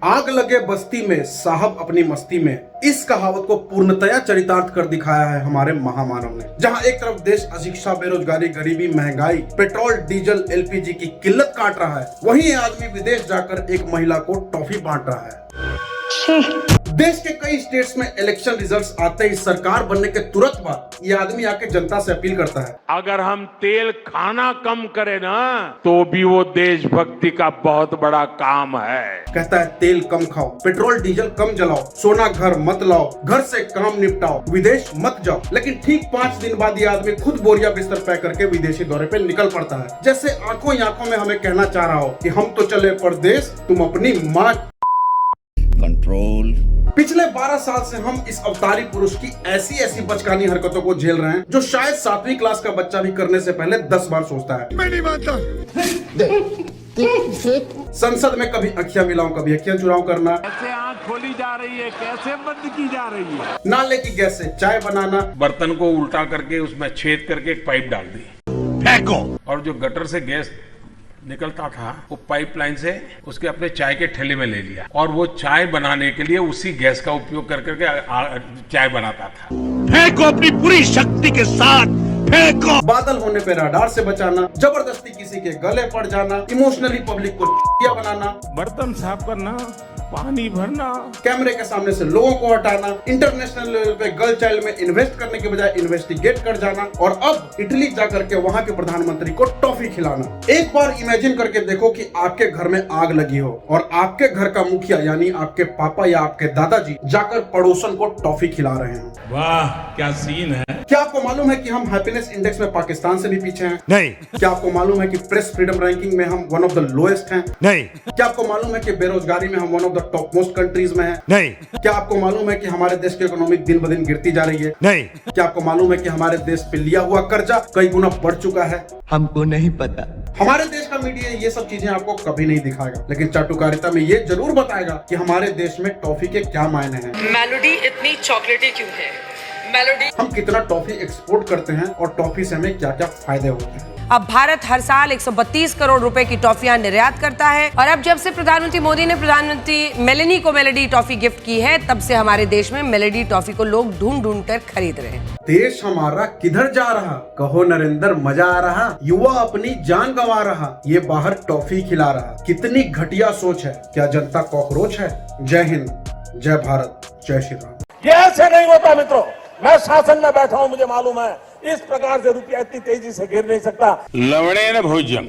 आग लगे बस्ती में साहब अपनी मस्ती में, इस कहावत को पूर्णतया चरितार्थ कर दिखाया है हमारे महामानव ने। जहां एक तरफ देश अशिक्षा, बेरोजगारी, गरीबी, महंगाई, पेट्रोल, डीजल, एलपीजी की किल्लत काट रहा है, वहीं ये आदमी विदेश जाकर एक महिला को टॉफी बांट रहा है। देश के कई स्टेट्स में इलेक्शन रिजल्ट्स आते ही सरकार बनने के तुरंत बाद ये आदमी आके जनता से अपील करता है, अगर हम तेल खाना कम करें ना तो भी वो देशभक्ति का बहुत बड़ा काम है। कहता है तेल कम खाओ, पेट्रोल डीजल कम जलाओ, सोना घर मत लाओ, घर से काम निपटाओ, विदेश मत जाओ। लेकिन ठीक 5 दिन बाद ये आदमी खुद बोरिया बिस्तर पैक करके विदेशी दौरे पे निकल पड़ता है, जैसे आंखों ही आंखों में हमें कहना चाह रहा हो कि हम तो चले परदेश, तुम अपनी माँ कंट्रोल। पिछले 12 साल से हम इस अवतारी पुरुष की ऐसी बचकानी हरकतों को झेल रहे हैं जो शायद 7वीं क्लास का बच्चा भी करने से पहले 10 बार सोचता है। मैं नहीं मानता। संसद में कभी अखियां मिलाऊं, कभी अखियां चुराऊं करना, कैसे आंख खोली जा रही है, कैसे बंद की जा रही है, नाले की गैस से चाय बनाना, बर्तन को उल्टा करके उसमें छेद करके एक पाइप डाल दी, फेंको, और जो गटर से गैस निकलता था वो पाइपलाइन से उसके अपने चाय के ठेले में ले लिया और वो चाय बनाने के लिए उसी गैस का उपयोग कर करके चाय बनाता था। फेंको अपनी पूरी शक्ति के साथ फेंको। बादल होने पे रडार से बचाना, जबरदस्ती किसी के गले पड़ जाना, इमोशनली पब्लिक को बनाना, बर्तन साफ करना, पानी भरना, कैमरे के सामने से लोगों को हटाना, इंटरनेशनल लेवल पे गर्ल चाइल्ड में इन्वेस्ट करने के बजाय इन्वेस्टिगेट कर जाना और अब इटली जाकर के वहां के प्रधानमंत्री को टॉफी खिलाना। एक बार इमेजिन करके देखो कि आपके घर में आग लगी हो और आपके घर का मुखिया यानी आपके पापा या आपके दादाजी जाकर पड़ोसन को टॉफी खिला रहे हैं। वाह क्या सीन है। क्या आपको मालूम है कि हम हैप्पीनेस इंडेक्स में पाकिस्तान से भी पीछे हैं? नहीं। क्या आपको मालूम है कि प्रेस फ्रीडम रैंकिंग में हम वन ऑफ द लोएस्ट हैं? नहीं। क्या आपको मालूम है कि बेरोजगारी में हम one of the top most countries में हैं? नहीं। क्या आपको मालूम है कि हमारे देश की इकोनॉमी दिन ब दिन गिरती जा रही है? नहीं। क्या आपको मालूम है कि हमारे देश पे लिया हुआ कर्जा कई गुना बढ़ चुका है? हमको नहीं पता। हमारे देश का मीडिया ये सब चीजें आपको कभी नहीं दिखाएगा, लेकिन चाटुकारिता में ये जरूर बताएगा कि हमारे देश में टॉफी के क्या मायने हैं। मेलोडी इतनी चॉकलेटी क्यों है? मेलोडी हम कितना टॉफी एक्सपोर्ट करते हैं और टॉफी से हमें क्या क्या फायदे होते हैं। अब भारत हर साल 132 करोड़ रुपए की टॉफियां निर्यात करता है और अब जब से प्रधानमंत्री मोदी ने प्रधानमंत्री मेलेनी को मेलोडी टॉफी गिफ्ट की है, तब से हमारे देश में मेलोडी टॉफी को लोग ढूंढ ढूंढ कर खरीद रहे हैं। देश हमारा किधर जा रहा, कहो नरेंद्र मजा आ रहा, युवा अपनी जान गंवा रहा, ये बाहर टॉफी खिला रहा। कितनी घटिया सोच है, क्या जनता कॉकरोच है? जय हिंद, जय भारत, जय श्री राम। ये ऐसे नहीं होता मित्रों, मैं शासन में बैठा हूं, मुझे मालूम है इस प्रकार से रुपया इतनी तेजी से गिर नहीं सकता। लवणेन भोज्यम